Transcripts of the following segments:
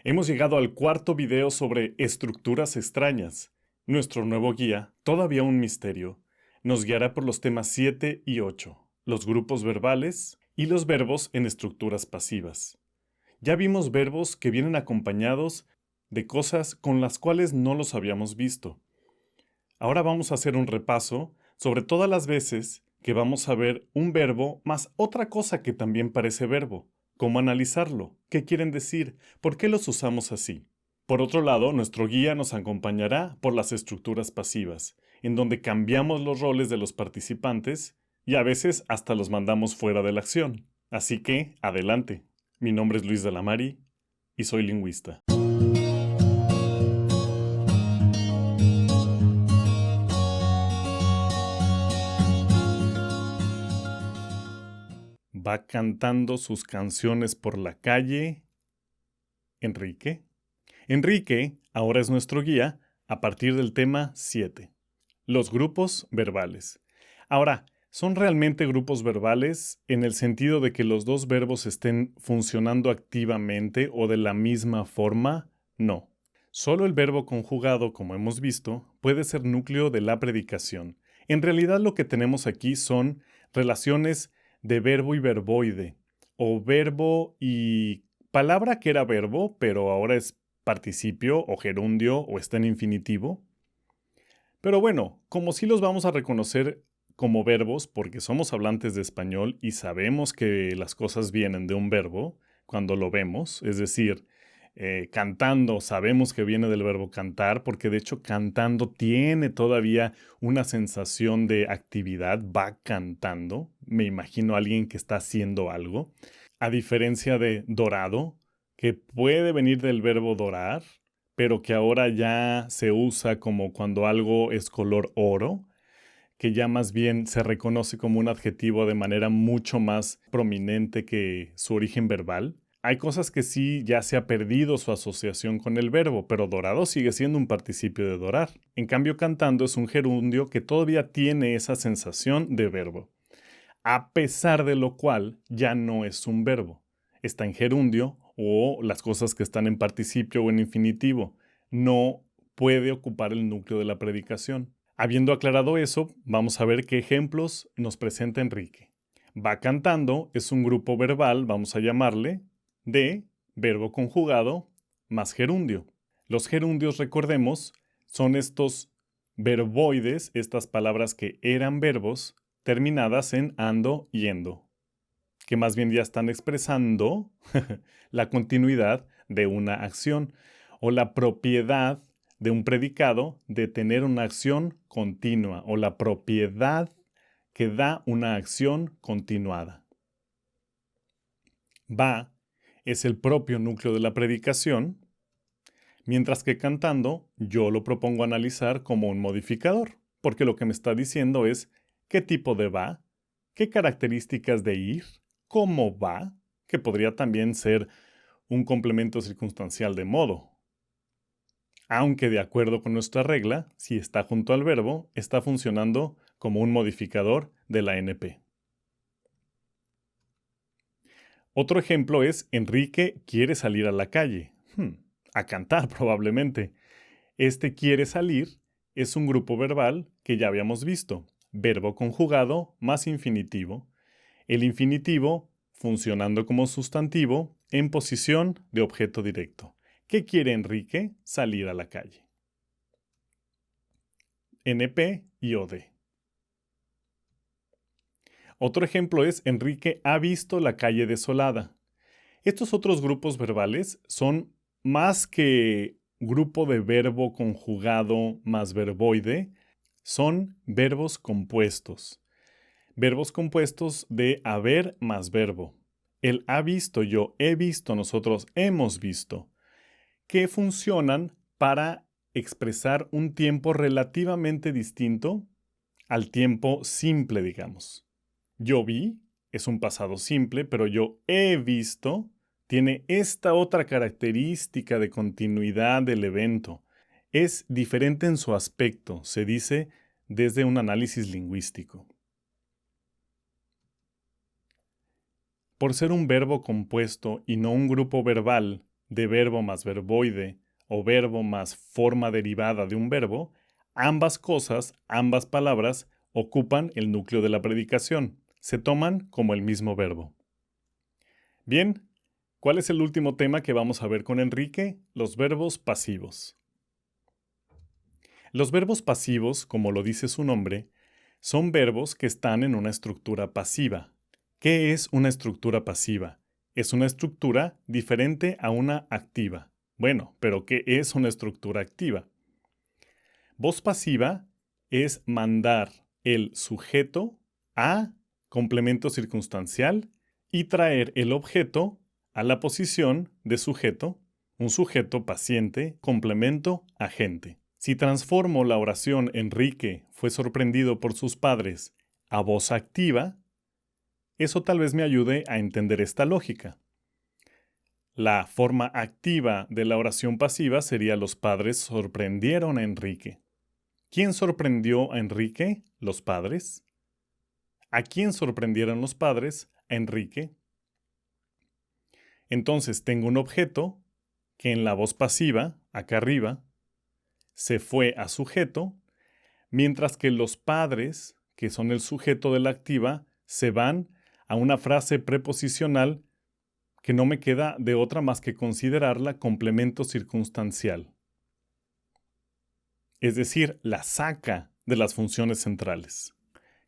Hemos llegado al cuarto video sobre estructuras extrañas. Nuestro nuevo guía, todavía un misterio, nos guiará por los temas 7 y 8, los grupos verbales y los verbos en estructuras pasivas. Ya vimos verbos que vienen acompañados de cosas con las cuales no los habíamos visto. Ahora vamos a hacer un repaso sobre todas las veces que vamos a ver un verbo más otra cosa que también parece verbo. ¿Cómo analizarlo? ¿Qué quieren decir? ¿Por qué los usamos así? Por otro lado, nuestro guía nos acompañará por las estructuras pasivas, en donde cambiamos los roles de los participantes y a veces hasta los mandamos fuera de la acción. Así que, adelante. Mi nombre es Luis de la Mari y soy lingüista. Va cantando sus canciones por la calle Enrique. Enrique ahora es nuestro guía a partir del tema 7, los grupos verbales. Ahora, ¿son realmente grupos verbales en el sentido de que los dos verbos estén funcionando activamente o de la misma forma? No. Solo el verbo conjugado, como hemos visto, puede ser núcleo de la predicación. En realidad lo que tenemos aquí son relaciones de verbo y verboide, o verbo y palabra que era verbo, pero ahora es participio o gerundio o está en infinitivo. Pero bueno, como sí los vamos a reconocer como verbos porque somos hablantes de español y sabemos que las cosas vienen de un verbo cuando lo vemos, es decir, cantando sabemos que viene del verbo cantar porque de hecho cantando tiene todavía una sensación de actividad, va cantando, me imagino a alguien que está haciendo algo, a diferencia de dorado, que puede venir del verbo dorar, pero que ahora ya se usa como cuando algo es color oro, que ya más bien se reconoce como un adjetivo de manera mucho más prominente que su origen verbal. Hay cosas que sí ya se ha perdido su asociación con el verbo, pero dorado sigue siendo un participio de dorar. En cambio, cantando es un gerundio que todavía tiene esa sensación de verbo, a pesar de lo cual ya no es un verbo. Está en gerundio o las cosas que están en participio o en infinitivo. No puede ocupar el núcleo de la predicación. Habiendo aclarado eso, vamos a ver qué ejemplos nos presenta Enrique. Va cantando es un grupo verbal, vamos a llamarle, de verbo conjugado más gerundio. Los gerundios, recordemos, son estos verboides, estas palabras que eran verbos, terminadas en ando y endo, que más bien ya están expresando la continuidad de una acción o la propiedad de un predicado de tener una acción continua o la propiedad que da una acción continuada. Va es el propio núcleo de la predicación, mientras que cantando yo lo propongo analizar como un modificador, porque lo que me está diciendo es qué tipo de va, qué características de ir, cómo va, que podría también ser un complemento circunstancial de modo. Aunque de acuerdo con nuestra regla, si está junto al verbo, está funcionando como un modificador de la NP. Otro ejemplo es Enrique quiere salir a la calle. A cantar probablemente. Este quiere salir es un grupo verbal que ya habíamos visto. Verbo conjugado más infinitivo. El infinitivo funcionando como sustantivo en posición de objeto directo. ¿Qué quiere Enrique? Salir a la calle. NP y OD. Otro ejemplo es Enrique ha visto la calle desolada. Estos otros grupos verbales son más que grupo de verbo conjugado más verboide, son verbos compuestos. Verbos compuestos de haber más verbo. El ha visto, yo he visto, nosotros hemos visto, que funcionan para expresar un tiempo relativamente distinto al tiempo simple, digamos. Yo vi es un pasado simple, pero yo he visto tiene esta otra característica de continuidad del evento. Es diferente en su aspecto, se dice desde un análisis lingüístico. Por ser un verbo compuesto y no un grupo verbal de verbo más verboide o verbo más forma derivada de un verbo, ambas cosas, ambas palabras, ocupan el núcleo de la predicación. Se toman como el mismo verbo. Bien, ¿cuál es el último tema que vamos a ver con Enrique? Los verbos pasivos. Los verbos pasivos, como lo dice su nombre, son verbos que están en una estructura pasiva. ¿Qué es una estructura pasiva? Es una estructura diferente a una activa. Bueno, pero ¿qué es una estructura activa? Voz pasiva es mandar el sujeto a complemento circunstancial y traer el objeto a la posición de sujeto, un sujeto paciente, complemento, agente. Si transformo la oración Enrique fue sorprendido por sus padres a voz activa, eso tal vez me ayude a entender esta lógica. La forma activa de la oración pasiva sería los padres sorprendieron a Enrique. ¿Quién sorprendió a Enrique? Los padres. ¿A quién sorprendieron los padres? A Enrique. Entonces tengo un objeto que en la voz pasiva, acá arriba, se fue a sujeto, mientras que los padres, que son el sujeto de la activa, se van a una frase preposicional que no me queda de otra más que considerarla complemento circunstancial. Es decir, la saca de las funciones centrales.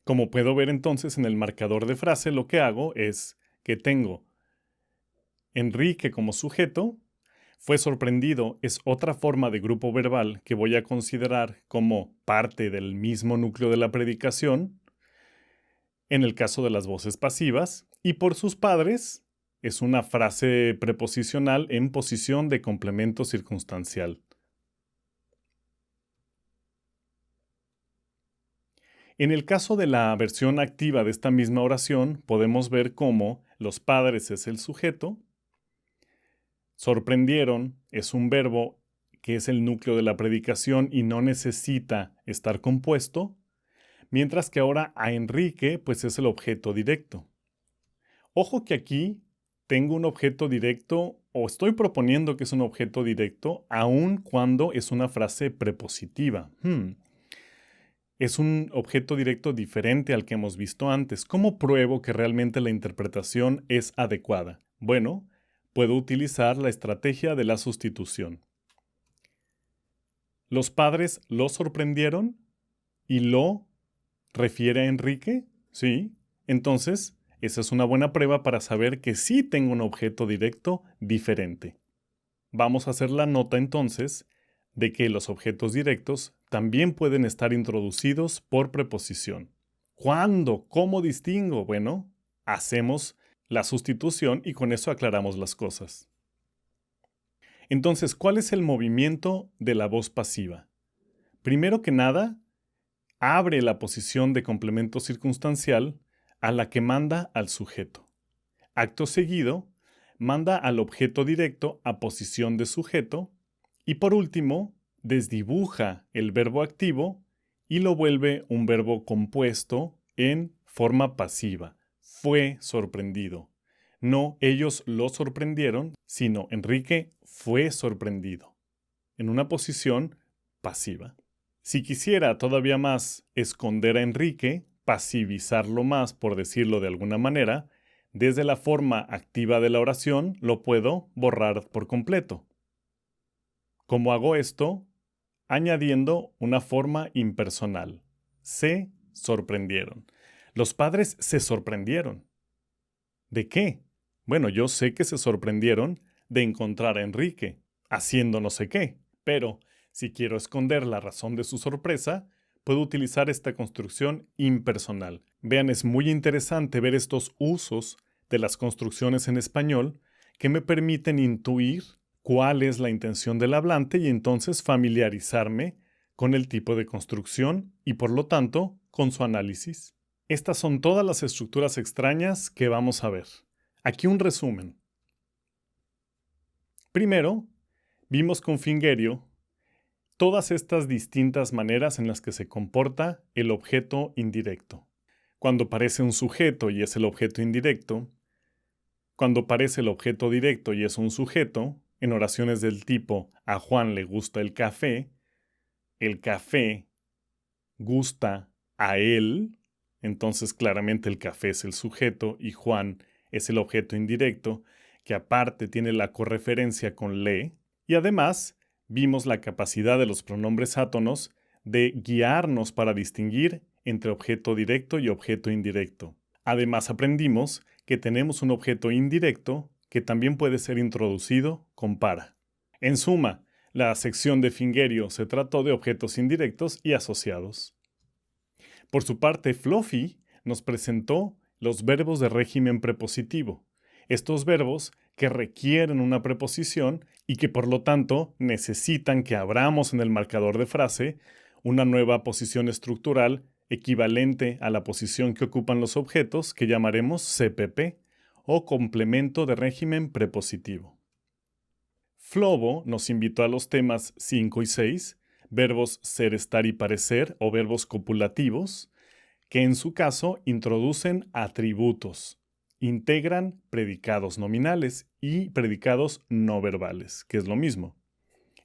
Como puedo ver entonces en el marcador de frase, lo que hago es que tengo Enrique como sujeto, fue sorprendido es otra forma de grupo verbal que voy a considerar como parte del mismo núcleo de la predicación, en el caso de las voces pasivas, y por sus padres es una frase preposicional en posición de complemento circunstancial. En el caso de la versión activa de esta misma oración, podemos ver cómo los padres es el sujeto, sorprendieron es un verbo que es el núcleo de la predicación y no necesita estar compuesto, mientras que ahora a Enrique pues es el objeto directo. Ojo que aquí tengo un objeto directo o estoy proponiendo que es un objeto directo aun cuando es una frase prepositiva. Es un objeto directo diferente al que hemos visto antes. ¿Cómo pruebo que realmente la interpretación es adecuada? Bueno, puedo utilizar la estrategia de la sustitución. Los padres lo sorprendieron y lo refiere a Enrique, ¿sí? Entonces, esa es una buena prueba para saber que sí tengo un objeto directo diferente. Vamos a hacer la nota entonces de que los objetos directos también pueden estar introducidos por preposición. ¿Cuándo? ¿Cómo distingo? Bueno, hacemos la sustitución y con eso aclaramos las cosas. Entonces, ¿cuál es el movimiento de la voz pasiva? Primero que nada, abre la posición de complemento circunstancial a la que manda al sujeto. Acto seguido, manda al objeto directo a posición de sujeto y por último, desdibuja el verbo activo y lo vuelve un verbo compuesto en forma pasiva. Fue sorprendido. No ellos lo sorprendieron, sino Enrique fue sorprendido. En una posición pasiva. Si quisiera todavía más esconder a Enrique, pasivizarlo más, por decirlo de alguna manera, desde la forma activa de la oración lo puedo borrar por completo. ¿Cómo hago esto? Añadiendo una forma impersonal. Se sorprendieron. Los padres se sorprendieron. ¿De qué? Bueno, yo sé que se sorprendieron de encontrar a Enrique haciendo no sé qué, pero si quiero esconder la razón de su sorpresa, puedo utilizar esta construcción impersonal. Vean, es muy interesante ver estos usos de las construcciones en español que me permiten intuir cuál es la intención del hablante y entonces familiarizarme con el tipo de construcción y por lo tanto con su análisis. Estas son todas las estructuras extrañas que vamos a ver. Aquí un resumen. Primero, vimos con Fingerio todas estas distintas maneras en las que se comporta el objeto indirecto. Cuando parece un sujeto y es el objeto indirecto, cuando parece el objeto directo y es un sujeto, en oraciones del tipo a Juan le gusta el café gusta a él, entonces claramente el café es el sujeto y Juan es el objeto indirecto, que aparte tiene la correferencia con le, y además vimos la capacidad de los pronombres átonos de guiarnos para distinguir entre objeto directo y objeto indirecto. Además aprendimos que tenemos un objeto indirecto que también puede ser introducido con para. En suma, la sección de Fingerio se trató de objetos indirectos y asociados. Por su parte, Fluffy nos presentó los verbos de régimen prepositivo. Estos verbos que requieren una preposición y que por lo tanto necesitan que abramos en el marcador de frase una nueva posición estructural equivalente a la posición que ocupan los objetos que llamaremos CPP o complemento de régimen prepositivo. Flobo nos invitó a los temas 5 y 6, verbos ser, estar y parecer o verbos copulativos, que en su caso introducen atributos, integran predicados nominales y predicados no verbales, que es lo mismo.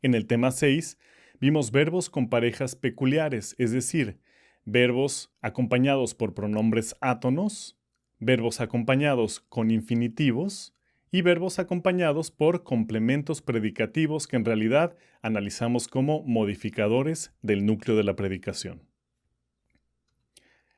En el tema 6 vimos verbos con parejas peculiares, es decir, verbos acompañados por pronombres átonos, verbos acompañados con infinitivos y verbos acompañados por complementos predicativos que en realidad analizamos como modificadores del núcleo de la predicación.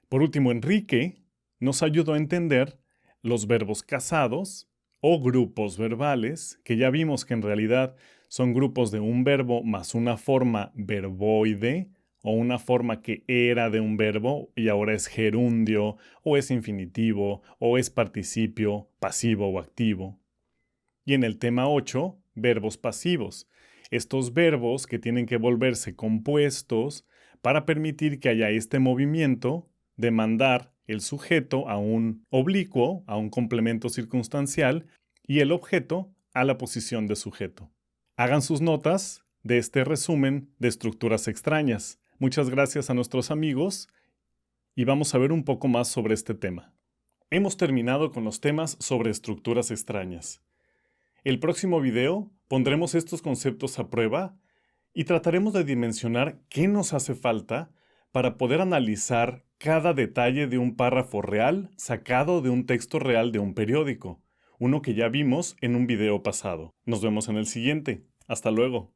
Por último, Enrique nos ayudó a entender los verbos casados o grupos verbales, que ya vimos que en realidad son grupos de un verbo más una forma verboide o una forma que era de un verbo y ahora es gerundio o es infinitivo o es participio pasivo o activo. Y en el tema 8, verbos pasivos. Estos verbos que tienen que volverse compuestos para permitir que haya este movimiento de mandar el sujeto a un oblicuo, a un complemento circunstancial, y el objeto a la posición de sujeto. Hagan sus notas de este resumen de estructuras extrañas. Muchas gracias a nuestros amigos y vamos a ver un poco más sobre este tema. Hemos terminado con los temas sobre estructuras extrañas. El próximo video pondremos estos conceptos a prueba y trataremos de dimensionar qué nos hace falta para poder analizar cada detalle de un párrafo real sacado de un texto real de un periódico, uno que ya vimos en un video pasado. Nos vemos en el siguiente. Hasta luego.